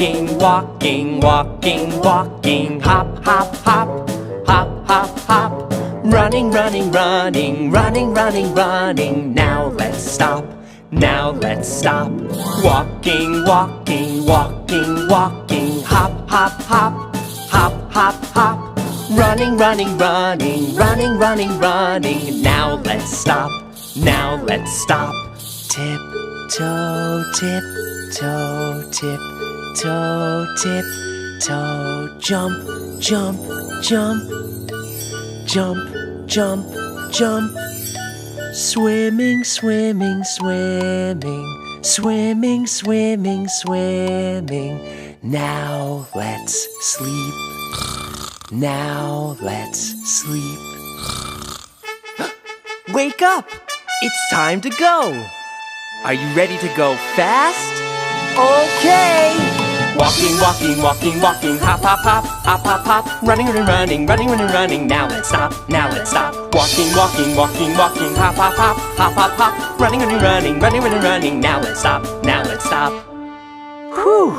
Walking, walking, walking, walking. Hop, hop, hop, hop, hop, hop. Running, running, running, running, running, running. Now let's stop, now let's stop. Walking, walking, walking, walking. Hop, hop, hop, hop, hop, hop. Running, running, running, running, running, running. Now let's stop, now let's stop. Tip toe, tip toe, tip toe, tip toe. Jump, jump, jump, jump, jump, jump. Swimming, swimming, swimming, swimming, swimming, swimming. Now let's sleep, now let's sleep. Wake up! It's time to go! Are you ready to go fast? Okay! Walking, walking, walking, walking. Hop, hop, hop, hop, hop, hop. Running, running, running, running, running, running. Now let's stop, now let's stop. Walking, walking, walking, walking. Hop, hop, hop, hop, hop, hop. Running, running, running, running, running, running. Now let's stop, now let's stop. Whew!